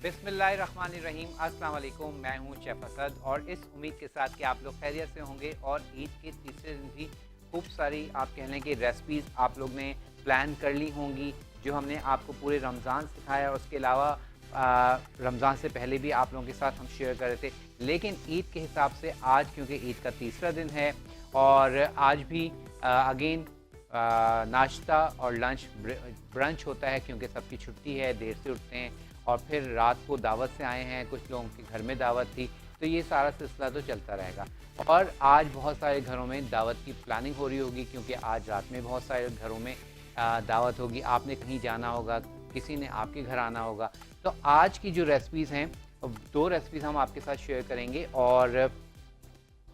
बिस्मिल्लाहिर्रहमानिर्रहीम। अस्सलाम वालेकुम। मैं हूं शेफ असद और इस उम्मीद के साथ कि आप लोग खैरियत से होंगे और ईद के तीसरे दिन भी खूब सारी आप कह लें कि रेसिपीज़ आप लोग ने प्लान कर ली होंगी जो हमने आपको पूरे रमज़ान सिखाया और उसके अलावा रमज़ान से पहले भी आप लोगों के साथ हम शेयर कर रहे थे। लेकिन ईद के हिसाब से आज क्योंकि ईद का तीसरा दिन है और आज भी अगेन नाश्ता और लंच ब्रंच होता है क्योंकि सबकी छुट्टी है, देर से उठते हैं और फिर रात को दावत से आए हैं, कुछ लोगों के घर में दावत थी, तो ये सारा सिलसिला तो चलता रहेगा। और आज बहुत सारे घरों में दावत की प्लानिंग हो रही होगी क्योंकि आज रात में बहुत सारे घरों में दावत होगी। आपने कहीं जाना होगा, किसी ने आपके घर आना होगा। तो आज की जो रेसिपीज़ हैं, दो रेसिपीज़ हम आपके साथ शेयर करेंगे और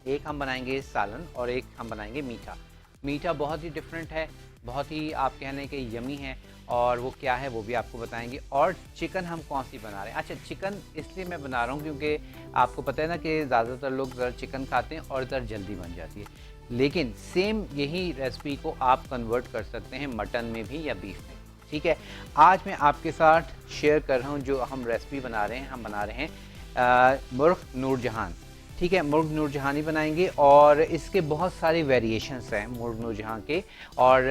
एक हम बनाएंगे सालन और एक हम बनाएंगे मीठा। मीठा बहुत ही डिफरेंट है, बहुत ही आप कह लें कि यमी है और वो क्या है वो भी आपको बताएंगे। और चिकन हम कौन सी बना रहे हैं। अच्छा, चिकन इसलिए मैं बना रहा हूँ क्योंकि आपको पता है ना कि ज़्यादातर लोग ज़रा चिकन खाते हैं और ज़रा जल्दी बन जाती है, लेकिन सेम यही रेसिपी को आप कन्वर्ट कर सकते हैं मटन में भी या बीफ में। ठीक है, आज मैं आपके साथ शेयर कर रहा हूँ जो हम रेसिपी बना रहे हैं। हम बना रहे हैं मुर्ग़ नूरजहान। ठीक है, मुर्ग़ नूरजहानी बनाएंगे और इसके बहुत सारे वेरिएशंस हैं मुर्ग़ नूरजहान के। और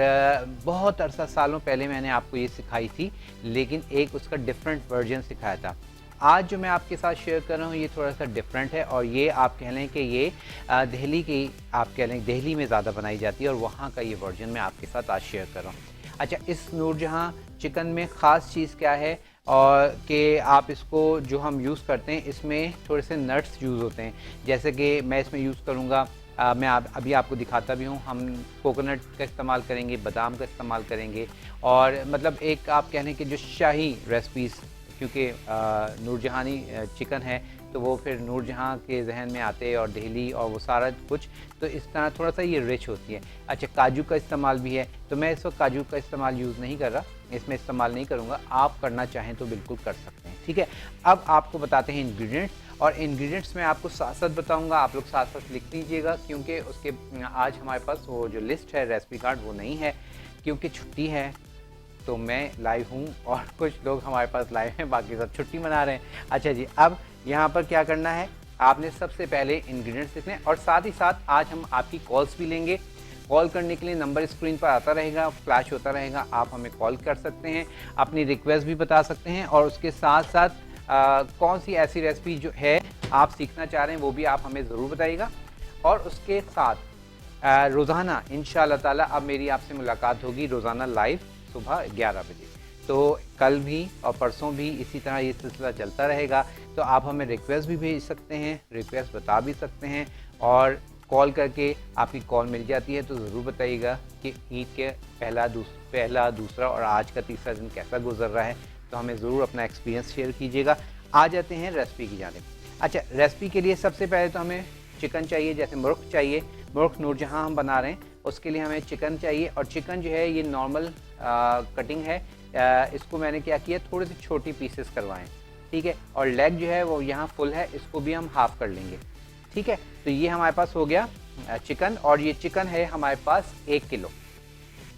बहुत अरसा सालों पहले मैंने आपको ये सिखाई थी, लेकिन एक उसका डिफरेंट वर्जन सिखाया था। आज जो मैं आपके साथ शेयर कर रहा हूँ ये थोड़ा सा डिफरेंट है और ये आप कह लें कि ये दिल्ली की आप कह लें दिल्ली में ज़्यादा बनाई जाती है और वहाँ का ये वर्जन मैं आपके साथ आज शेयर कर रहा हूँ। अच्छा, इस नूरजहां चिकन में ख़ास चीज़ क्या है और कि आप इसको जो हम यूज़ करते हैं इसमें थोड़े से नट्स यूज़ होते हैं। जैसे कि मैं इसमें यूज़ करूँगा, मैं अभी आपको दिखाता भी हूँ, हम कोकोनट का इस्तेमाल करेंगे, बादाम का इस्तेमाल करेंगे और मतलब एक आप कह लें कि जो शाही रेसिपीज़, क्योंकि नूरजहानी चिकन है तो वो फिर नूरजहां के जहन में आते हैं और दिल्ली और वो सारा कुछ, तो इस तरह थोड़ा सा ये रिच होती है। अच्छा, काजू का इस्तेमाल भी है, तो मैं इस वक्त काजू का इस्तेमाल यूज़ नहीं कर रहा, इसमें इस्तेमाल नहीं करूँगा। आप करना चाहें तो बिल्कुल कर सकते हैं। ठीक है, अब आपको बताते हैं इंग्रेडिएंट्स और इंग्रेडिएंट्स मैं आपको साथ साथ बताऊँगा, आप लोग साथ साथ लिख लीजिएगा क्योंकि उसके आज हमारे पास वो जो लिस्ट है रेसिपी कार्ड वो नहीं है क्योंकि छुट्टी है। तो मैं लाइव हूँ और कुछ लोग हमारे पास लाइव हैं, बाकी सब छुट्टी मना रहे हैं। अच्छा जी, अब यहाँ पर क्या करना है, आपने सबसे पहले इंग्रेडिएंट्स लिखने हैं और साथ ही साथ आज हम आपकी कॉल्स भी लेंगे। कॉल करने के लिए नंबर स्क्रीन पर आता रहेगा, फ्लैश होता रहेगा, आप हमें कॉल कर सकते हैं, अपनी रिक्वेस्ट भी बता सकते हैं और उसके साथ साथ कौन सी ऐसी रेसिपी जो है आप सीखना चाह रहे हैं वो भी आप हमें ज़रूर बताइएगा। और उसके साथ रोज़ाना इंशाअल्लाह ताला अब मेरी आपसे मुलाकात होगी रोज़ाना लाइव सुबह 11 बजे। तो कल भी और परसों भी इसी तरह ये सिलसिला चलता रहेगा। तो आप हमें रिक्वेस्ट भी भेज सकते हैं, रिक्वेस्ट बता भी सकते हैं और कॉल करके आपकी कॉल मिल जाती है तो ज़रूर बताइएगा कि ईद के पहला दूसरा और आज का तीसरा दिन कैसा गुजर रहा है। तो हमें ज़रूर अपना एक्सपीरियंस शेयर कीजिएगा। आ जाते हैं रेसिपी की जानिब। अच्छा, रेसिपी के लिए सबसे पहले तो हमें चिकन चाहिए, जैसे मुर्ग़ चाहिए। मुर्ग़ नूरजहां हम बना रहे हैं, उसके लिए हमें चिकन चाहिए और चिकन जो है ये नॉर्मल कटिंग है। इसको मैंने क्या किया, थोड़े से छोटी पीसेस करवाएं। ठीक है, और लेग जो है वो यहाँ फुल है, इसको भी हम हाफ़ कर लेंगे। ठीक है, तो ये हमारे पास हो गया चिकन और ये चिकन है हमारे पास 1 किलो।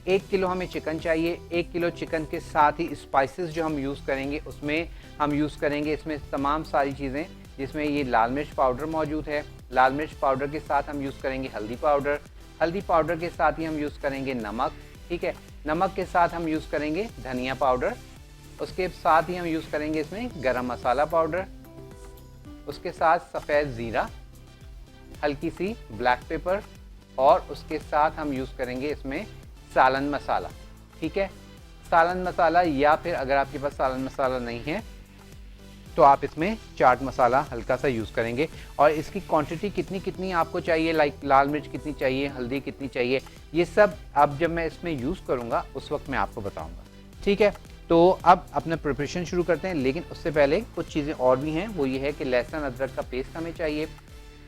1 किलो हमें चिकन चाहिए। 1 किलो चिकन के साथ ही स्पाइसेस जो हम यूज़ करेंगे उसमें हम यूज़ करेंगे इसमें तमाम सारी चीज़ें, जिसमें ये लाल मिर्च पाउडर मौजूद है। लाल मिर्च पाउडर के साथ हम यूज़ करेंगे हल्दी पाउडर। हल्दी पाउडर के साथ ही हम यूज़ करेंगे नमक। ठीक है, नमक के साथ हम यूज़ करेंगे धनिया पाउडर। उसके साथ ही हम यूज़ करेंगे इसमें गरम मसाला पाउडर। उसके साथ सफ़ेद ज़ीरा, हल्की सी ब्लैक पेपर और उसके साथ हम यूज़ करेंगे इसमें सालन मसाला। ठीक है, सालन मसाला या फिर अगर आपके पास सालन मसाला नहीं है तो आप इसमें चाट मसाला हल्का सा यूज़ करेंगे। और इसकी क्वांटिटी कितनी कितनी आपको चाहिए, लाइक लाल मिर्च कितनी चाहिए, हल्दी कितनी चाहिए, ये सब अब जब मैं इसमें यूज़ करूँगा उस वक्त मैं आपको बताऊँगा। ठीक है, तो अब अपना प्रिपरेशन शुरू करते हैं, लेकिन उससे पहले कुछ चीज़ें और भी हैं। वो ये है कि लहसुन अदरक का पेस्ट हमें चाहिए।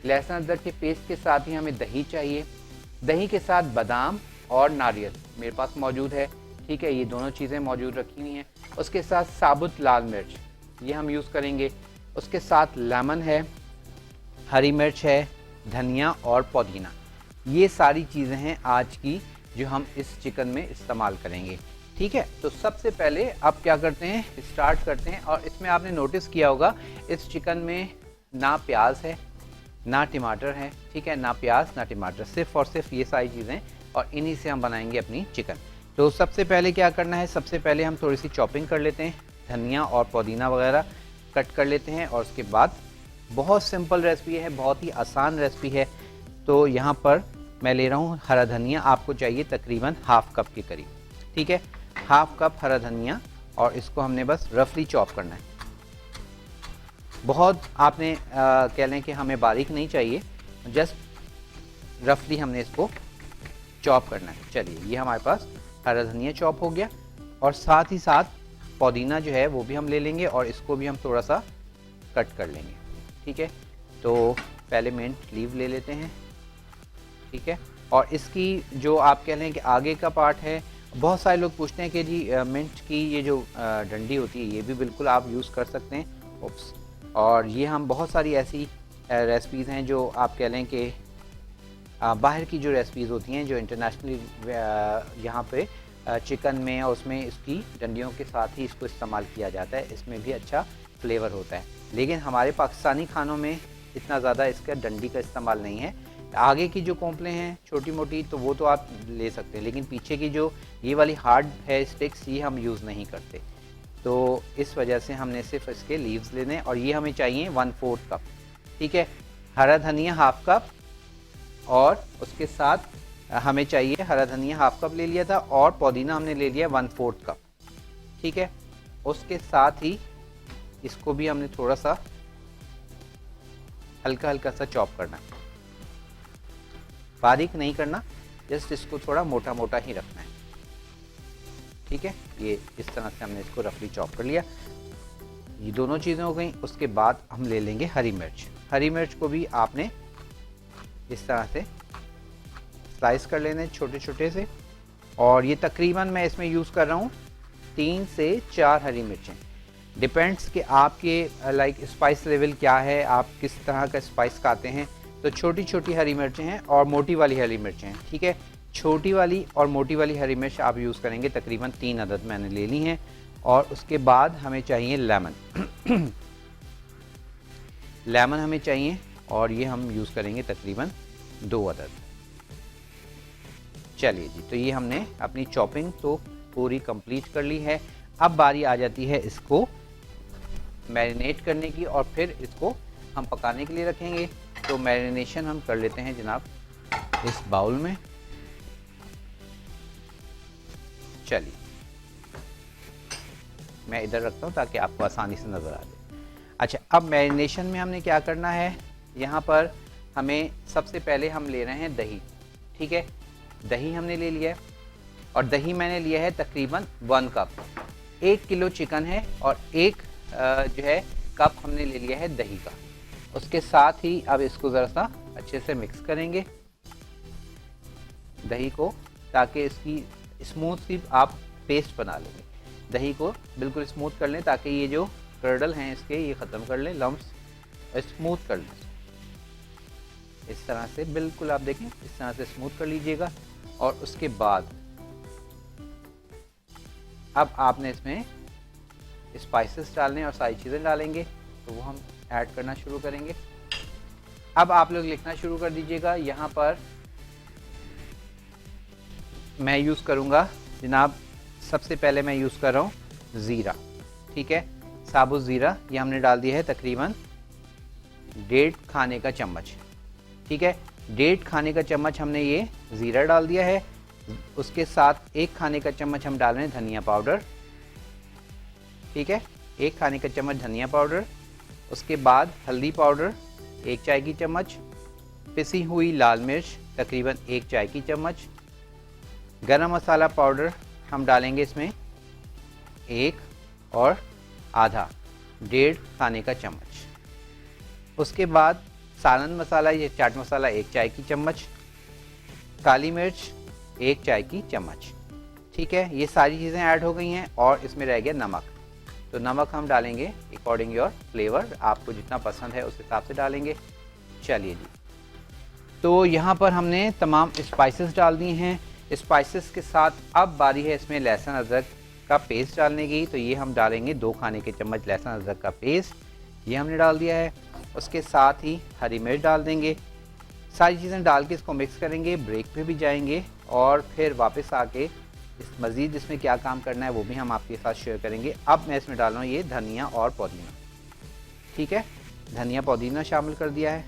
लहसुन अदरक के पेस्ट के साथ ही हमें दही चाहिए। दही के साथ बादाम और नारियल मेरे पास मौजूद है। ठीक है, ये दोनों चीज़ें मौजूद रखी हुई हैं। उसके साथ साबुत लाल मिर्च ये हम यूज़ करेंगे। उसके साथ लेमन है, हरी मिर्च है, धनिया और पुदीना। ये सारी चीज़ें हैं आज की जो हम इस चिकन में इस्तेमाल करेंगे। ठीक है। तो सबसे पहले आप क्या करते हैं, स्टार्ट करते हैं। और इसमें आपने नोटिस किया होगा इस चिकन में ना प्याज है ना टमाटर है, ठीक है, ना प्याज ना टमाटर, सिर्फ और सिर्फ ये सारी चीज़ें, और इन्हीं से हम बनाएंगे अपनी चिकन। तो सबसे पहले क्या करना है, सबसे पहले हम थोड़ी सी चॉपिंग कर लेते हैं, धनिया और पुदीना वगैरह कट कर लेते हैं। और उसके बाद बहुत सिंपल रेसिपी है, बहुत ही आसान रेसिपी है। तो यहाँ पर मैं ले रहा हूँ हरा धनिया, आपको चाहिए तकरीबन हाफ कप के करीब, ठीक है, हाफ कप हरा धनिया। और इसको हमने बस रफली चॉप करना है। बहुत आपने कह लें कि हमें बारीक नहीं चाहिए, जस्ट रफली हमने इसको चॉप करना है। चलिए, ये हमारे पास हरा धनिया चॉप हो गया। और साथ ही साथ पुदीना जो है वो भी हम ले लेंगे और इसको भी हम थोड़ा सा कट कर लेंगे, ठीक है। तो पहले मिंट लीव ले लेते हैं, ठीक है। और इसकी जो आप कह लें कि आगे का पार्ट है, बहुत सारे लोग पूछते हैं कि जी मिंट की ये जो डंडी होती है ये भी बिल्कुल आप यूज़ कर सकते हैं। ओप्स। और ये हम बहुत सारी ऐसी रेसिपीज़ हैं जो आप कह लें कि बाहर की जो रेसिपीज़ होती हैं, जो इंटरनेशनली यहाँ पे चिकन में और उसमें इसकी डंडियों के साथ ही इसको इस्तेमाल किया जाता है, इसमें भी अच्छा फ्लेवर होता है। लेकिन हमारे पाकिस्तानी खानों में इतना ज़्यादा इसका डंडी का इस्तेमाल नहीं है। आगे की जो कोंपलें हैं छोटी मोटी तो वो तो आप ले सकते हैं, लेकिन पीछे की जो ये वाली हार्ड है स्टिक्स, ये हम यूज़ नहीं करते। तो इस वजह से हमने सिर्फ इसके लीव्स लेने, और ये हमें चाहिए 1/4 कप, ठीक है। हरा धनिया हाफ कप, और उसके साथ हमें चाहिए, हरा धनिया हाफ कप ले लिया था और पुदीना हमने ले लिया 1/4 कप, ठीक है। उसके साथ ही इसको भी हमने थोड़ा सा हल्का हल्का सा चॉप करना है, बारीक नहीं करना, जस्ट इसको थोड़ा मोटा मोटा ही रखना है, ठीक है। ये इस तरह से हमने इसको रफली चॉप कर लिया। ये दोनों चीज़ें हो गई। उसके बाद हम ले लेंगे हरी मिर्च। हरी मिर्च को भी आपने इस तरह से स्लाइस कर लेने छोटे छोटे से। और ये तकरीबन मैं इसमें यूज़ कर रहा हूँ 3 से 4 हरी मिर्चें। डिपेंड्स कि आपके लाइक स्पाइस लेवल क्या है, आप किस तरह का स्पाइस खाते हैं। तो छोटी छोटी हरी मिर्चें हैं और मोटी वाली हरी मिर्चें हैं, ठीक है। छोटी वाली और मोटी वाली हरी मिर्च आप यूज़ करेंगे, तकरीबन 3 अदद मैंने ले ली हैं। और उसके बाद हमें चाहिए लेमन लेमन हमें चाहिए, और ये हम यूज़ करेंगे तकरीबन 2 अदद। चलिए जी, तो ये हमने अपनी चॉपिंग तो पूरी कंप्लीट कर ली है। अब बारी आ जाती है इसको मैरिनेट करने की, और फिर इसको हम पकाने के लिए रखेंगे। तो मैरिनेशन हम कर लेते हैं जनाब इस बाउल में। चलिए, मैं इधर रखता हूँ ताकि आपको आसानी से नज़र आ जाए। अच्छा, अब मैरिनेशन में हमने क्या करना है, यहाँ पर हमें सबसे पहले हम ले रहे हैं दही, ठीक है। दही हमने ले लिया है, और दही मैंने लिया है तकरीबन 1 कप। 1 किलो चिकन है और 1 जो है कप हमने ले लिया है दही का। उसके साथ ही अब इसको ज़रा सा अच्छे से मिक्स करेंगे दही को, ताकि इसकी स्मूथ सी आप पेस्ट बना लेंगे। दही को बिल्कुल स्मूथ कर लें ताकि ये जो कर्डल हैं इसके ये ख़त्म कर लें, लम्प्स स्मूथ कर लें। इस तरह से बिल्कुल आप देखें, इस तरह से स्मूथ कर लीजिएगा। और उसके बाद अब आपने इसमें स्पाइसेस डालने और सारी चीज़ें डालेंगे, तो वो हम ऐड करना शुरू करेंगे। अब आप लोग लिखना शुरू कर दीजिएगा। यहाँ पर मैं यूज़ करूँगा जनाब, सबसे पहले मैं यूज़ कर रहा हूँ ज़ीरा, ठीक है। साबुत ज़ीरा ये हमने डाल दिया है तकरीबन 1.5 खाने का चम्मच, ठीक है। 1.5 खाने का चम्मच हमने ये ज़ीरा डाल दिया है। उसके साथ 1 खाने का चम्मच हम डाल रहे हैं धनिया पाउडर, ठीक है, 1 खाने का चम्मच धनिया पाउडर। उसके बाद हल्दी पाउडर 1 चाय की चम्मच, पिसी हुई लाल मिर्च तकरीबन 1 चाय की चम्मच, गरम मसाला पाउडर हम डालेंगे इसमें 1 और आधा 1.5 खाने का चम्मच। उसके बाद सालन मसाला ये चाट मसाला 1 चाय की चम्मच, काली मिर्च 1 चाय की चम्मच, ठीक है। ये सारी चीज़ें ऐड हो गई हैं। और इसमें रह गया नमक, तो नमक हम डालेंगे अकॉर्डिंग योर फ्लेवर, आपको जितना पसंद है उस हिसाब से डालेंगे। चलिए जी, तो यहाँ पर हमने तमाम स्पाइसेस डाल दिए हैं। स्पाइसेस के साथ अब बारी है इसमें लहसुन अदरक का पेस्ट डालने की। तो ये हम डालेंगे 2 खाने के चम्मच लहसुन अदरक का पेस्ट, ये हमने डाल दिया है। उसके साथ ही हरी मिर्च डाल देंगे। सारी चीज़ें डाल के इसको मिक्स करेंगे, ब्रेक पे भी जाएंगे और फिर वापस आके इस मज़ीद इसमें क्या काम करना है वो भी हम आपके साथ शेयर करेंगे। अब मैं इसमें डाल रहा हूँ ये धनिया और पुदीना, ठीक है। धनिया पुदीना शामिल कर दिया है।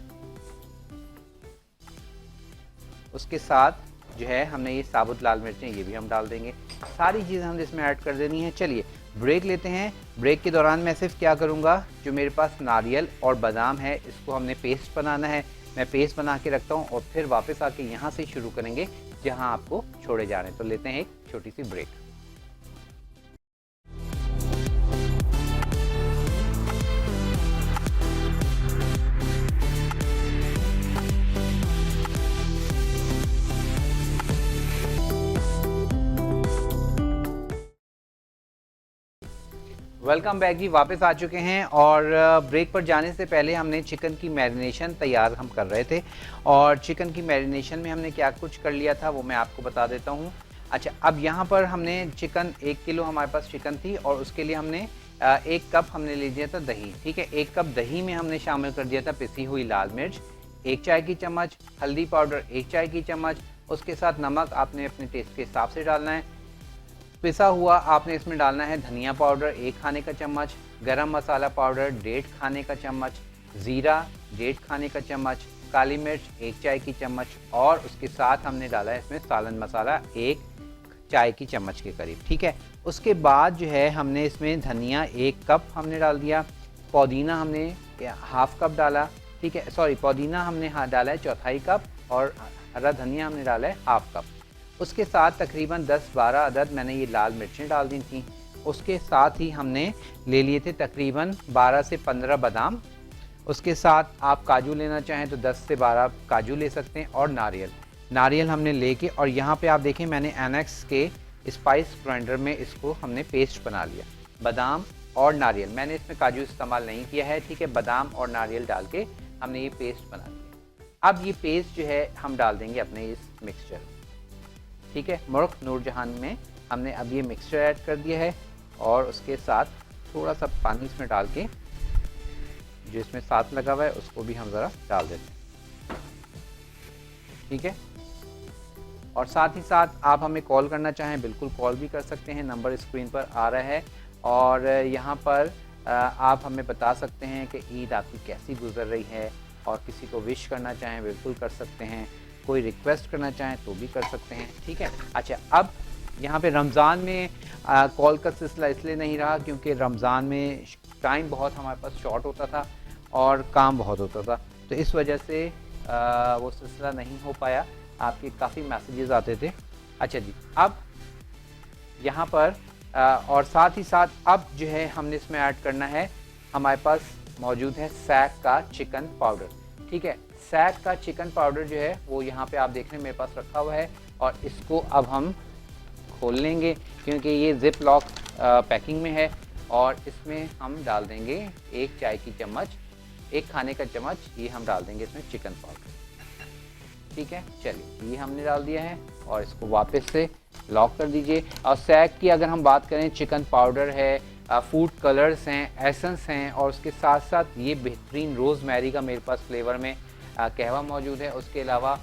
उसके साथ जो है हमने ये साबुत लाल मिर्चें ये भी हम डाल देंगे। सारी चीज़ें हमने इसमें ऐड कर देनी है। चलिए ब्रेक लेते हैं। ब्रेक के दौरान मैं सिर्फ क्या करूँगा, जो मेरे पास नारियल और बादाम है इसको हमने पेस्ट बनाना है, मैं पेस्ट बना के रखता हूँ और फिर वापस आके यहाँ से शुरू करेंगे जहाँ आपको छोड़े जा रहे हैं। तो लेते हैं एक छोटी सी ब्रेक। वेलकम बैक जी, वापस आ चुके हैं और ब्रेक पर जाने से पहले हमने चिकन की मैरिनेशन तैयार हम कर रहे थे और चिकन की मैरिनेशन में हमने क्या कुछ कर लिया था वो मैं आपको बता देता हूँ। अच्छा, अब यहाँ पर हमने चिकन 1 किलो हमारे पास चिकन थी और उसके लिए हमने 1 कप हमने ले लिया था दही, ठीक है। 1 कप दही में हमने शामिल कर दिया था पिसी हुई लाल मिर्च 1 चाय की चम्मच, हल्दी पाउडर 1 चाय की चम्मच, उसके साथ नमक आपने अपने टेस्ट के हिसाब से डालना है। पिसा हुआ आपने इसमें डालना है धनिया पाउडर 1 खाने का चम्मच, गरम मसाला पाउडर 1.5 खाने का चम्मच, ज़ीरा 1.5 खाने का चम्मच, काली मिर्च 1 चाय की चम्मच और उसके साथ हमने डाला है इसमें सालन मसाला 1 चाय की चम्मच के करीब, ठीक है। उसके बाद जो है हमने इसमें धनिया 1 कप हमने डाल दिया, पुदीना हमने हाफ कप डाला, ठीक है। सॉरी, पुदीना हमने डाला है 1/4 कप और हरा धनिया हमने डाला है हाफ कप। उसके साथ तकरीबन 10-12 अदद मैंने ये लाल मिर्चें डाल दी थी। उसके साथ ही हमने ले लिए थे तकरीबन 12 से 15 बादाम। उसके साथ आप काजू लेना चाहें तो 10 से 12 काजू ले सकते हैं और नारियल हमने लेके और यहाँ पे आप देखें मैंने एनेक्स के स्पाइस ग्राइंडर में इसको हमने पेस्ट बना लिया। बादाम और नारियल, मैंने इसमें काजू इस्तेमाल नहीं किया है, ठीक है। बादाम और नारियल डाल के हमने ये पेस्ट बना लिया। अब ये पेस्ट जो है हम डाल देंगे अपने इस मिक्सचर, ठीक है। मुर्ख नूरजहान में हमने अब ये मिक्सचर ऐड कर दिया है और उसके साथ थोड़ा सा पानी इसमें डाल के जो इसमें साथ लगा हुआ है उसको भी हम ज़रा डाल देते हैं, ठीक है। और साथ ही साथ आप हमें कॉल करना चाहें बिल्कुल कॉल भी कर सकते हैं, नंबर स्क्रीन पर आ रहा है। और यहाँ पर आप हमें बता सकते हैं कि ईद आपकी कैसी गुजर रही है और किसी को विश करना चाहें बिल्कुल कर सकते हैं, कोई रिक्वेस्ट करना चाहें तो भी कर सकते हैं, ठीक है। अच्छा, अब यहाँ पे रमज़ान में कॉल का सिलसिला इसलिए नहीं रहा क्योंकि रमज़ान में टाइम बहुत हमारे पास शॉर्ट होता था और काम बहुत होता था, तो इस वजह से वो सिलसिला नहीं हो पाया। आपके काफ़ी मैसेजेस आते थे। अच्छा जी, अब यहाँ पर और साथ ही साथ अब जो है हमने इसमें ऐड करना है, हमारे पास मौजूद है सैक का चिकन पाउडर, ठीक है। सैक का चिकन पाउडर जो है वो यहाँ पे आप देख रहे हैं मेरे पास रखा हुआ है और इसको अब हम खोल लेंगे क्योंकि ये जिप लॉक पैकिंग में है और इसमें हम डाल देंगे 1 चाय की चम्मच, 1 खाने का चम्मच ये हम डाल देंगे इसमें चिकन पाउडर, ठीक है। चलिए, ये हमने डाल दिया है और इसको वापस से लॉक कर दीजिए। और सैक की अगर हम बात करें, चिकन पाउडर है, फूड कलर्स हैं, एसेंस हैं और उसके साथ साथ ये बेहतरीन रोज़मेरी का मेरे पास फ्लेवर में कहवा मौजूद है। उसके अलावा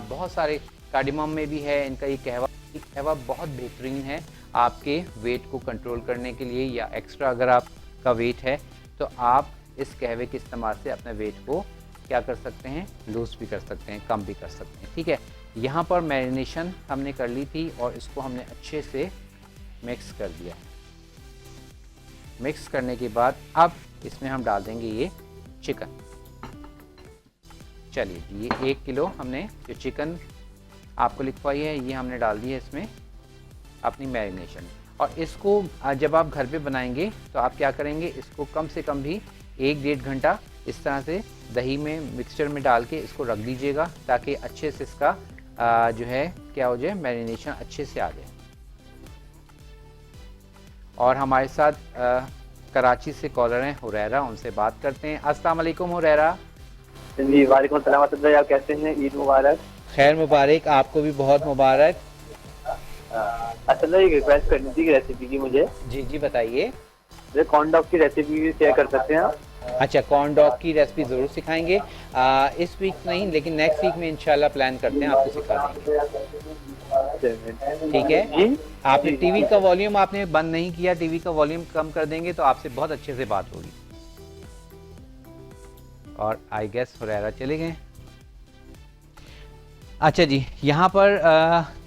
बहुत सारे कार्डिमम में भी है इनका ये कहवा बहुत बेहतरीन है आपके वेट को कंट्रोल करने के लिए, या एक्स्ट्रा अगर आपका वेट है तो आप इस कहवे के इस्तेमाल से अपने वेट को क्या कर सकते हैं, लूज़ भी कर सकते हैं, कम भी कर सकते हैं, ठीक है। यहाँ पर मैरिनेशन हमने कर ली थी और इसको हमने अच्छे से मिक्स कर दिया। मिक्स करने के बाद अब इसमें हम डाल देंगे ये चिकन। चलिए, ये 1 किलो हमने जो चिकन आपको लिखवाई है ये हमने डाल दी है इसमें अपनी मैरिनेशन। और इसको जब आप घर पे बनाएंगे तो आप क्या करेंगे, इसको कम से कम भी 1-1.5 घंटा इस तरह से दही में मिक्सचर में डाल के इसको रख दीजिएगा ताकि अच्छे से इसका जो है क्या हो जाए, मैरिनेशन अच्छे से आ जाए। और हमारे साथ कराची से कॉलर हैं हुरैरा, उनसे बात करते हैं। अस्सलाम वालेकुम हुरैरा। जी वालेकुम सलाम, आप कैसे हैं? ईद मुबारक। खैर मुबारक, आपको भी बहुत मुबारक। असल में एक रिक्वेस्ट करनी थी रेसिपी की मुझे। जी जी बताइए। मुझे कॉर्न डॉग की रेसिपी भी शेयर कर सकते हैं आप? अच्छा, कॉर्न डॉग की रेसिपी ज़रूर सिखाएंगे। इस वीक नहीं, लेकिन नेक्स्ट वीक में इंशाल्लाह प्लान करते हैं, आपको सिखा देंगे। ठीक है। जी आपने जी टीवी ठीक का है। वॉल्यूम आपने बंद नहीं किया, टीवी का वॉल्यूम कम कर देंगे तो आपसे बहुत अच्छे से बात होगी। और आई गेस हुरैरा चले गए। अच्छा जी, यहाँ पर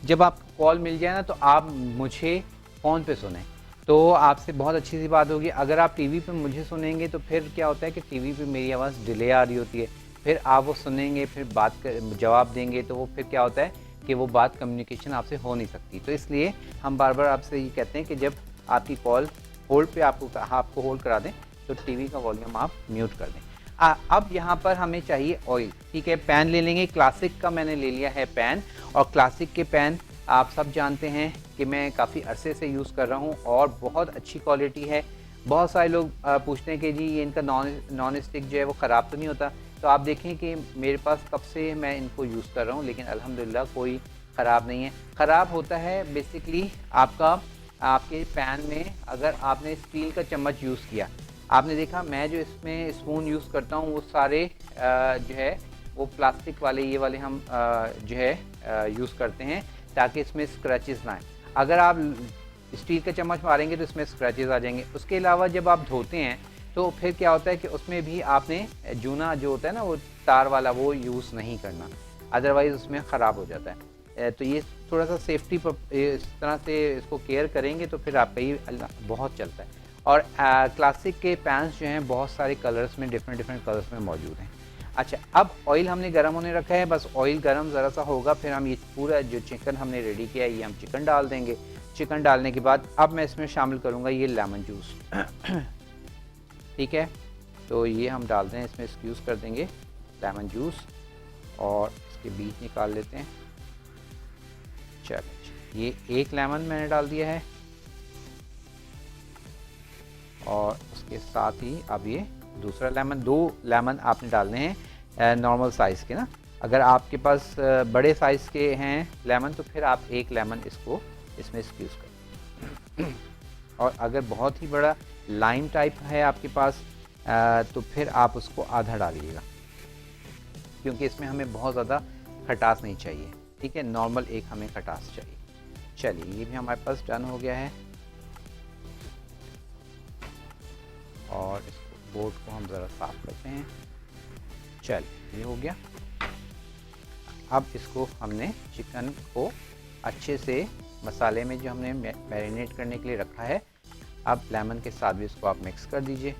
जब आप कॉल मिल जाए ना तो आप मुझे फ़ोन पे सुने तो आपसे बहुत अच्छी सी बात होगी। अगर आप टीवी पे मुझे सुनेंगे तो फिर क्या होता है कि टीवी पे मेरी आवाज़ डिले आ रही होती है, फिर आप वो सुनेंगे, फिर बात कर जवाब देंगे तो वो फिर क्या होता है कि वो बात कम्युनिकेशन आपसे हो नहीं सकती। तो इसलिए हम बार बार आपसे ये कहते हैं कि जब आपकी कॉल होल्ड पे आपको होल्ड करा दें तो टीवी का वॉल्यूम आप म्यूट कर दें। अब यहाँ पर हमें चाहिए ऑयल। ठीक है, पैन ले लेंगे। क्लासिक का मैंने ले लिया है पैन, और क्लासिक के पैन आप सब जानते हैं कि मैं काफ़ी अरसे से यूज़ कर रहा हूँ और बहुत अच्छी क्वालिटी है। बहुत सारे लोग पूछते हैं कि जी ये इनका नॉन स्टिक जो है वो ख़राब तो नहीं होता। तो आप देखें कि मेरे पास कब से मैं इनको यूज़ कर रहा हूँ, लेकिन अल्हम्दुलिल्लाह कोई ख़राब नहीं है। ख़राब होता है बेसिकली आपके पैन में अगर आपने स्टील का चम्मच यूज़ किया। आपने देखा मैं जो इसमें स्पून यूज़ करता हूँ वो सारे जो है वो प्लास्टिक वाले ये वाले हम जो है यूज़ करते हैं ताकि इसमें स्क्रैचेस ना आए। अगर आप स्टील का चम्मच मारेंगे तो इसमें स्क्रैचेस आ जाएंगे। उसके अलावा जब आप धोते हैं तो फिर क्या होता है कि उसमें भी आपने जूना जो होता है ना वो तार वाला वो यूज़ नहीं करना, अदरवाइज़ उसमें ख़राब हो जाता है। तो ये थोड़ा सा सेफ्टी पर इस तरह से इसको केयर करेंगे तो फिर आपका ये बहुत चलता है। और क्लासिक के पैंस जो हैं बहुत सारे कलर्स में डिफरेंट कलर्स में मौजूद हैं। अच्छा, अब ऑयल हमने गर्म होने रखा है, बस ऑयल गर्म ज़रा सा होगा फिर हम ये पूरा जो चिकन हमने रेडी किया है ये हम चिकन डाल देंगे। चिकन डालने के बाद अब मैं इसमें शामिल करूँगा ये लेमन जूस। ठीक है, तो ये हम डाल दें इसमें, एक्सक्यूज़ कर देंगे लेमन जूस और इसके बीज निकाल लेते हैं। चलो, ये एक लेमन मैंने डाल दिया है और उसके साथ ही अब ये दूसरा लेमन, 2 लेमन आपने डालने हैं नॉर्मल साइज़ के ना। अगर आपके पास बड़े साइज़ के हैं लेमन तो फिर आप 1 लेमन इसको इसमें एक्सक्यूज़ करें। और अगर बहुत ही बड़ा लाइम टाइप है आपके पास तो फिर आप उसको आधा डालिएगा, क्योंकि इसमें हमें बहुत ज़्यादा खटास नहीं चाहिए। ठीक है, नॉर्मल एक हमें खटास चाहिए। चलिए, ये भी हमारे पास डन हो गया है और इसको बोर्ड को हम ज़रा साफ़ करते हैं। चलिए, ये हो गया। अब इसको हमने चिकन को अच्छे से मसाले में जो हमने मैरिनेट करने के लिए रखा है, अब लेमन के साथ भी इसको आप मिक्स कर दीजिए।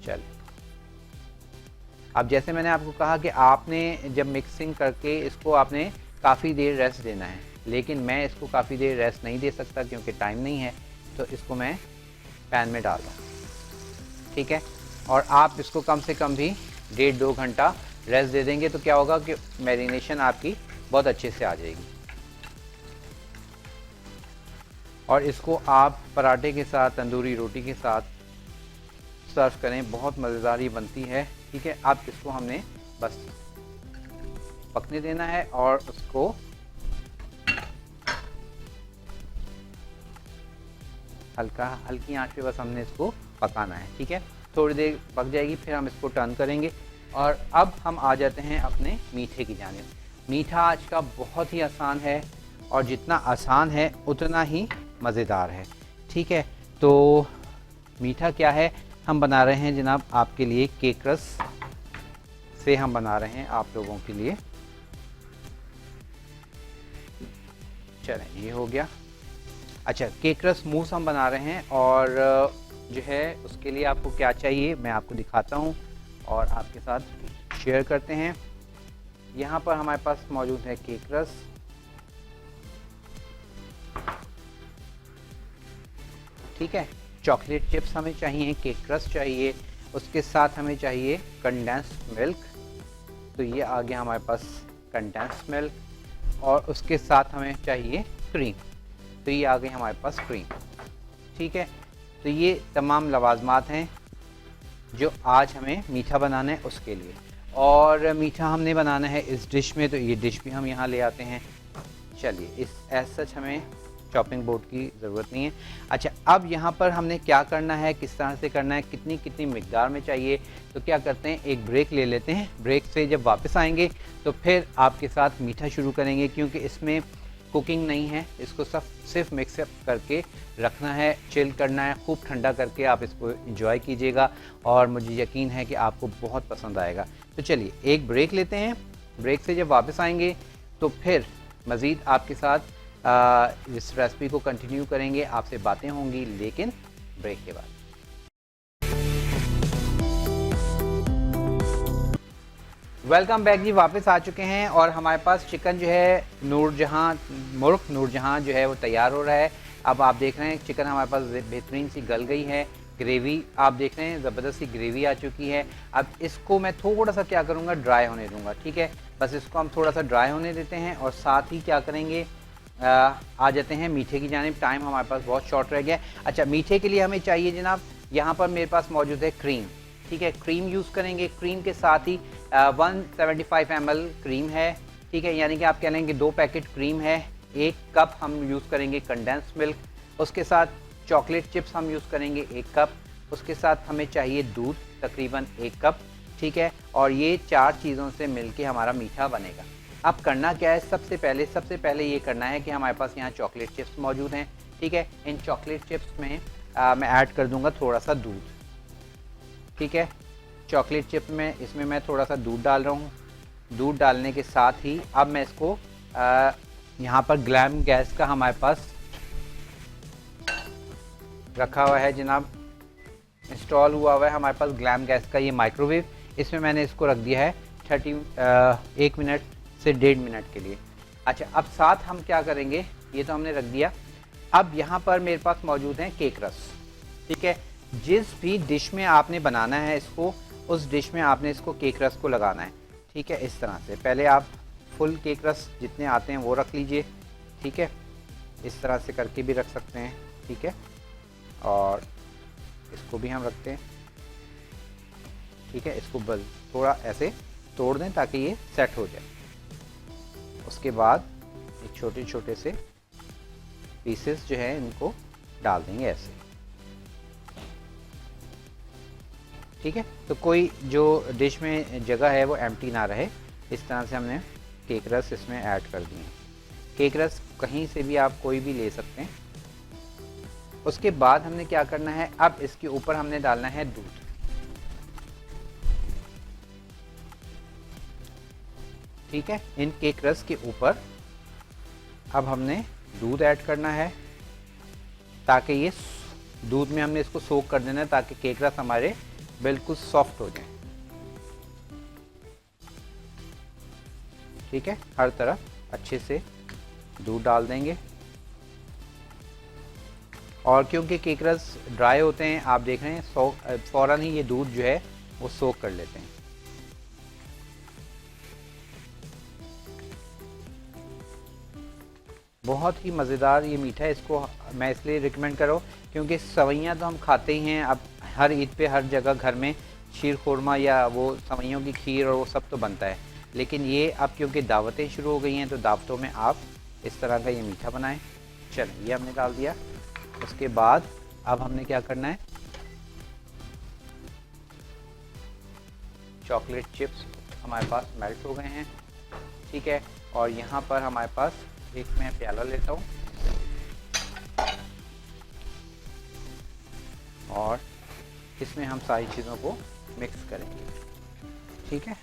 चलिए, अब जैसे मैंने आपको कहा कि आपने जब मिक्सिंग करके इसको आपने काफ़ी देर रेस्ट देना है, लेकिन मैं इसको काफ़ी देर रेस्ट नहीं दे सकता क्योंकि टाइम नहीं है, तो इसको मैं पैन में डाल रहा हूँ। ठीक है, और आप इसको कम से कम भी 1.5-2 घंटा रेस्ट दे देंगे तो क्या होगा कि मैरिनेशन आपकी बहुत अच्छे से आ जाएगी। और इसको आप पराठे के साथ, तंदूरी रोटी के साथ सर्व करें, बहुत मज़ेदार ही बनती है। ठीक है, अब इसको हमने बस पकने देना है और उसको हल्की आंच पे बस हमने इसको पकाना है। ठीक है, थोड़ी देर पक जाएगी फिर हम इसको टर्न करेंगे। और अब हम आ जाते हैं अपने मीठे की जानिब। मीठा आज का बहुत ही आसान है और जितना आसान है उतना ही मज़ेदार है। ठीक है, तो मीठा क्या है, हम बना रहे हैं जनाब आपके लिए केक रस से हम बना रहे हैं आप लोगों के लिए। चलें, ये हो गया। अच्छा, केक रस मूस हम बना रहे हैं और जो है उसके लिए आपको क्या चाहिए मैं आपको दिखाता हूँ और आपके साथ शेयर करते हैं। यहाँ पर हमारे पास मौजूद है केक रस, ठीक है, चॉकलेट चिप्स हमें चाहिए, केक रस चाहिए, उसके साथ हमें चाहिए कंडेंस्ड मिल्क। तो ये आ गया हमारे पास कंडेंस्ड मिल्क, और उसके साथ हमें चाहिए क्रीम। तो ये आ गई हमारे पास क्रीम। ठीक है, तो ये तमाम लवाजमात हैं जो आज हमें मीठा बनाना है उसके लिए। और मीठा हमने बनाना है इस डिश में, तो ये डिश भी हम यहाँ ले आते हैं। चलिए, इस एज सच हमें चॉपिंग बोर्ड की ज़रूरत नहीं है। अच्छा, अब यहाँ पर हमने क्या करना है, किस तरह से करना है, कितनी कितनी मिकदार में चाहिए, तो क्या करते हैं, एक ब्रेक ले लेते हैं। ब्रेक से जब वापस आएंगे तो फिर आपके साथ मीठा शुरू करेंगे, क्योंकि इसमें कुकिंग नहीं है, इसको सिर्फ मिक्सअप करके रखना है, चिल करना है, खूब ठंडा करके आप इसको एंजॉय कीजिएगा और मुझे यकीन है कि आपको बहुत पसंद आएगा। तो चलिए एक ब्रेक लेते हैं। ब्रेक से जब वापस आएंगे तो फिर मज़ीद आपके साथ इस रेसिपी को कंटिन्यू करेंगे, आपसे बातें होंगी, लेकिन ब्रेक के बाद। वेलकम बैक जी, वापस आ चुके हैं और हमारे पास चिकन जो है मुर्ग नूरजहां जो है वो तैयार हो रहा है। अब आप देख रहे हैं चिकन हमारे पास बेहतरीन सी गल गई है, ग्रेवी आप देख रहे हैं ज़बरदस्त सी ग्रेवी आ चुकी है। अब इसको मैं थोड़ा सा क्या करूँगा, ड्राई होने दूंगा, ठीक है। बस इसको हम थोड़ा सा ड्राई होने देते हैं और साथ ही क्या करेंगे, आ जाते हैं मीठे की जानिब। टाइम हमारे पास बहुत शॉर्ट रह गया। अच्छा, मीठे के लिए हमें चाहिए जनाब, यहाँ पर मेरे पास मौजूद है क्रीम, ठीक है। क्रीम यूज़ करेंगे। क्रीम के साथ ही 175 ml क्रीम है, ठीक है, यानी कि आप कह लेंगे 2 पैकेट क्रीम है। 1 कप हम यूज़ करेंगे कंडेंस मिल्क, उसके साथ चॉकलेट चिप्स हम यूज़ करेंगे 1 कप, उसके साथ हमें चाहिए दूध तकरीबन 1 कप, ठीक है। और ये 4 चीज़ों से मिलके हमारा मीठा बनेगा। अब करना क्या है, सबसे पहले ये करना है कि हमारे पास यहाँ चॉकलेट चिप्स मौजूद हैं, ठीक है। इन चॉकलेट चिप्स में मैं ऐड कर दूँगा थोड़ा सा दूध, ठीक है। चॉकलेट चिप में इसमें मैं थोड़ा सा दूध डाल रहा हूँ। दूध डालने के साथ ही अब मैं इसको यहाँ पर ग्लैम गैस का हमारे पास रखा हुआ है जनाब, इंस्टॉल हुआ है हमारे पास ग्लैम गैस का ये माइक्रोवेव। इसमें मैंने इसको रख दिया है 1 मिनट से 1.5 मिनट के लिए। अच्छा, अब साथ हम क्या करेंगे, ये तो हमने रख दिया। अब यहाँ पर मेरे पास मौजूद है केक रस, ठीक है। जिस भी डिश में आपने बनाना है इसको, उस डिश में आपने इसको केक रस को लगाना है, ठीक है। इस तरह से पहले आप फुल केक रस जितने आते हैं वो रख लीजिए, ठीक है। इस तरह से करके भी रख सकते हैं, ठीक है। और इसको भी हम रखते हैं, ठीक है। इसको बस थोड़ा ऐसे तोड़ दें ताकि ये सेट हो जाए। उसके बाद एक छोटे छोटे से पीसेस जो है इनको डाल देंगे ऐसे, ठीक है। तो कोई जो डिश में जगह है वो एम्प्टी ना रहे, इस तरह से हमने केक रस इसमें ऐड कर दिए। केक रस कहीं से भी आप कोई भी ले सकते हैं। उसके बाद हमने क्या करना है, अब इसके ऊपर हमने डालना है दूध, ठीक है। इन केक रस के ऊपर अब हमने दूध ऐड करना है, ताकि ये दूध में हमने इसको सोक कर देना है, ताकि केक रस हमारे बिल्कुल सॉफ्ट हो जाए, ठीक है। हर तरफ अच्छे से दूध डाल देंगे। और क्योंकि केक रस ड्राई होते हैं, आप देख रहे हैं फ़ौरन ही ये दूध जो है वो सोक कर लेते हैं। बहुत ही मज़ेदार ये मीठा है। इसको मैं इसलिए रिकमेंड कर रहा हूँ क्योंकि सवैयाँ तो हम खाते ही हैं, अब हर ईद पे हर जगह घर में शीर खुरमा या वो सवैयों की खीर और वो सब तो बनता है, लेकिन ये अब क्योंकि दावतें शुरू हो गई हैं तो दावतों में आप इस तरह का ये मीठा बनाएं। चलिए, ये हमने डाल दिया। उसके बाद अब हमने क्या करना है, चॉकलेट चिप्स हमारे पास मेल्ट हो गए हैं, ठीक है। और यहाँ पर हमारे पास एक मैं प्याला लेता हूँ और इसमें हम सारी चीज़ों को मिक्स करेंगे, ठीक है।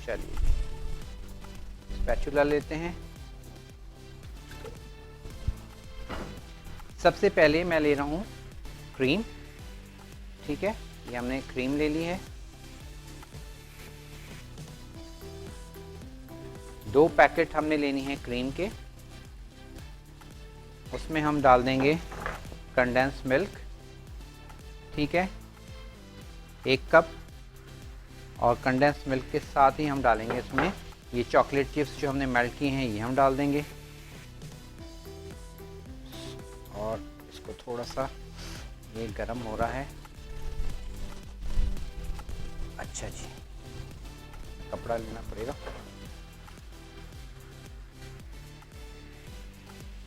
चलिए, स्पैचुला लेते हैं। सबसे पहले मैं ले रहा हूँ क्रीम, ठीक है। ये हमने क्रीम ले ली है। 2 पैकेट हमने लेनी है क्रीम के। उसमें हम डाल देंगे कंडेंस मिल्क, ठीक है, 1 कप। और कंडेंस मिल्क के साथ ही हम डालेंगे इसमें ये चॉकलेट चिप्स जो हमने मेल्ट की हैं, ये हम डाल देंगे। और इसको थोड़ा सा, ये गरम हो रहा है। अच्छा जी, कपड़ा लेना पड़ेगा।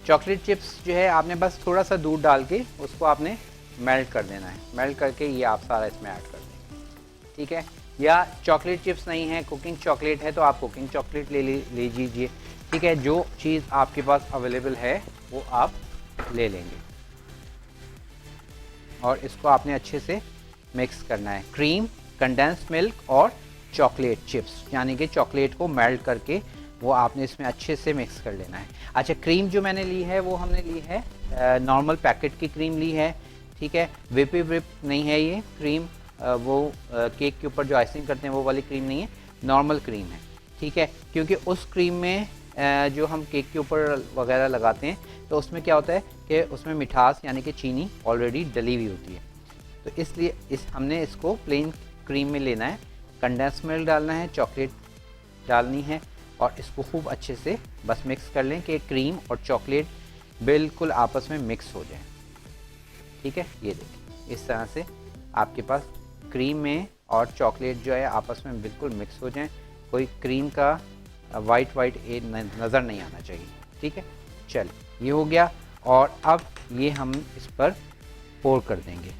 चॉकलेट चिप्स जो है आपने बस थोड़ा सा दूध डाल के उसको आपने मेल्ट कर देना है। मेल्ट करके ये आप सारा इसमें ऐड कर देंगे, ठीक है। या चॉकलेट चिप्स नहीं है, कुकिंग चॉकलेट है, तो आप कुकिंग चॉकलेट ले लीजिए, ठीक है। जो चीज़ आपके पास अवेलेबल है वो आप ले लेंगे और इसको आपने अच्छे से मिक्स करना है। क्रीम, कंडेंस्ड मिल्क और चॉकलेट चिप्स, यानी कि चॉकलेट को मेल्ट करके वो आपने इसमें अच्छे से मिक्स कर लेना है। अच्छा, क्रीम जो मैंने ली है वो हमने ली है नॉर्मल पैकेट की क्रीम ली है, ठीक है। विप नहीं है ये क्रीम, वो केक के ऊपर जो आइसिंग करते हैं वो वाली क्रीम नहीं है, नॉर्मल क्रीम है, ठीक है। क्योंकि उस क्रीम में जो हम केक के ऊपर वगैरह लगाते हैं तो उसमें क्या होता है कि उसमें मिठास यानी कि चीनी ऑलरेडी डली हुई होती है, तो इसलिए हमने इसको प्लेन क्रीम में लेना है। कंडेंस मिल्क डालना है, चॉकलेट डालनी है और इसको खूब अच्छे से बस मिक्स कर लें कि क्रीम और चॉकलेट बिल्कुल आपस में मिक्स हो जाए, ठीक है। ये देखिए इस तरह से आपके पास क्रीम में और चॉकलेट जो है आपस में बिल्कुल मिक्स हो जाएं, कोई क्रीम का वाइट नज़र नहीं आना चाहिए, ठीक है। चल ये हो गया और अब ये हम इस पर पोर कर देंगे।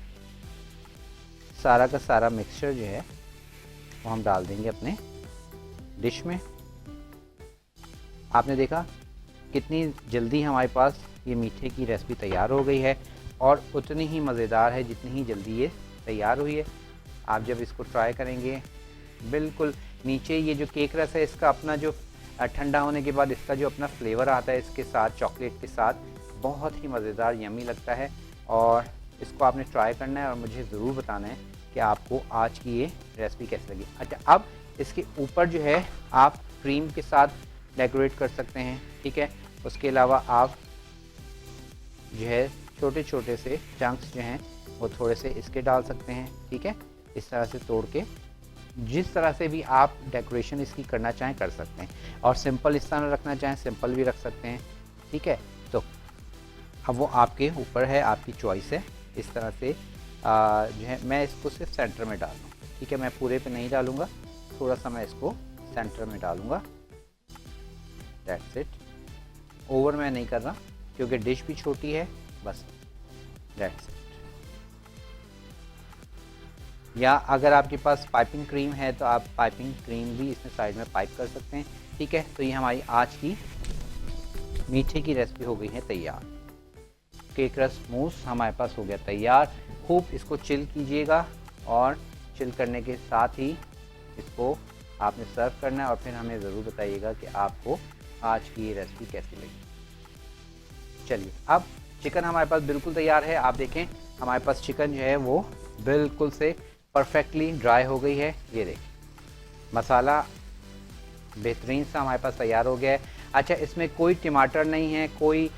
सारा का सारा मिक्सचर जो है वो हम डाल देंगे अपने डिश में। आपने देखा कितनी जल्दी हमारे पास ये मीठे की रेसिपी तैयार हो गई है और उतनी ही मज़ेदार है जितनी ही जल्दी ये तैयार हुई है। आप जब इसको ट्राई करेंगे बिल्कुल नीचे ये जो केक रस है इसका अपना जो ठंडा होने के बाद इसका जो अपना फ्लेवर आता है इसके साथ चॉकलेट के साथ, बहुत ही मज़ेदार यम्मी लगता है। और इसको आपने ट्राई करना है और मुझे ज़रूर बताना है कि आपको आज की ये रेसिपी कैसी लगी। अच्छा, अब इसके ऊपर जो है आप क्रीम के साथ डेकोरेट कर सकते हैं, ठीक है। उसके अलावा आप जो है छोटे छोटे से चंक्स जो हैं वो थोड़े से इसके डाल सकते हैं, ठीक है। इस तरह से तोड़ के जिस तरह से भी आप डेकोरेशन इसकी करना चाहें कर सकते हैं, और सिंपल इस तरह रखना चाहें सिंपल भी रख सकते हैं, ठीक है। तो अब वो आपके ऊपर है, आपकी चॉइस है। इस तरह से जो है मैं इसको सिर्फ सेंटर में डाल दूँ, ठीक है। मैं पूरे पे नहीं डालूँगा, थोड़ा सा मैं इसको सेंटर में डालूँगा, दैट्स इट। ओवर मैं नहीं कर रहा क्योंकि डिश भी छोटी है, बस दैट्स इट। या अगर आपके पास पाइपिंग क्रीम है तो आप पाइपिंग क्रीम भी इसमें साइड में पाइप कर सकते हैं, ठीक है। तो ये हमारी आज की मीठे की रेसिपी हो गई है तैयार। केक रस मूस हमारे पास हो गया तैयार। खूब इसको चिल कीजिएगा और चिल करने के साथ ही इसको आपने सर्व करना है और फिर हमें ज़रूर बताइएगा कि आपको आज की ये रेसिपी कैसी लगी। चलिए, अब चिकन हमारे पास बिल्कुल तैयार है। आप देखें हमारे पास चिकन जो है वो बिल्कुल से परफेक्टली ड्राई हो गई है। ये देखें मसाला बेहतरीन सा हमारे पास तैयार हो गया है। अच्छा, इसमें कोई टमाटर नहीं है, कोई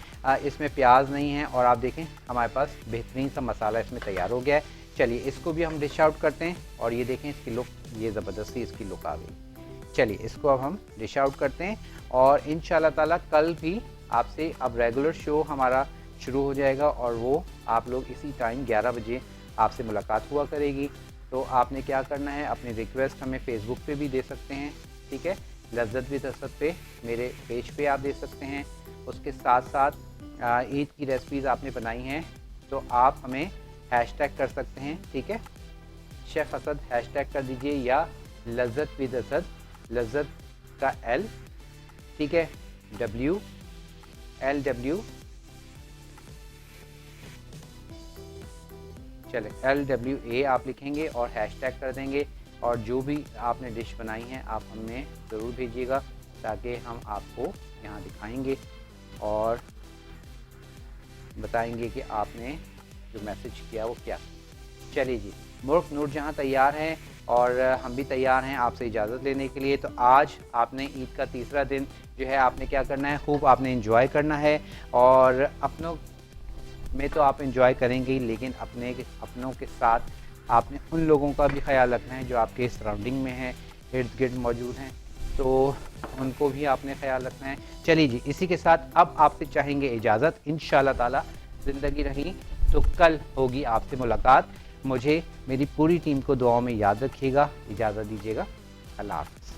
इसमें प्याज नहीं है, और आप देखें हमारे पास बेहतरीन सा मसाला इसमें तैयार हो गया है। चलिए इसको भी हम डिश आउट करते हैं और ये देखें इसकी लुक, ये ज़बरदस्ती इसकी लुक आ गई। चलिए इसको अब हम डिश आउट करते हैं और इंशाल्लाह ताला कल भी आपसे अब रेगुलर शो हमारा शुरू हो जाएगा और वो आप लोग इसी टाइम 11 बजे आपसे मुलाकात हुआ करेगी। तो आपने क्या करना है, अपनी रिक्वेस्ट हमें फेसबुक पे भी दे सकते हैं, ठीक है। लज्जत विद असद पे मेरे पेज पे आप दे सकते हैं। उसके साथ साथ ईद की रेसिपीज़ आपने बनाई हैं तो आप हमें हैशटैग कर सकते हैं, ठीक है। शेफ़ असद हैशटैग कर दीजिए या लज्जत विद असद, लज्जत का L, ठीक है, LW चले LWA आप लिखेंगे और हैशटैग कर देंगे, और जो भी आपने डिश बनाई है आप हमें ज़रूर भेजिएगा ताकि हम आपको यहाँ दिखाएंगे और बताएंगे कि आपने जो मैसेज किया वो क्या। चलिए जी, मुल्क नूरजहां तैयार हैं और हम भी तैयार हैं आपसे इजाज़त लेने के लिए। तो आज आपने ईद का तीसरा दिन जो है आपने क्या करना है, खूब आपने एंजॉय करना है, और अपनों में तो आप एंजॉय करेंगे ही, लेकिन अपनों के साथ आपने उन लोगों का भी ख्याल रखना है जो आपके सराउंडिंग में हैं, इर्द गिर्द मौजूद हैं, तो उनको भी आपने ख्याल रखना है। चलिए जी, इसी के साथ अब आपसे चाहेंगे इजाज़त। इंशाल्लाह ताला ज़िंदगी रही तो कल होगी आपसे मुलाकात। मुझे मेरी पूरी टीम को दुआओं में याद रखिएगा। इजाज़त दीजिएगा। अल्लाह हाफ़िज़।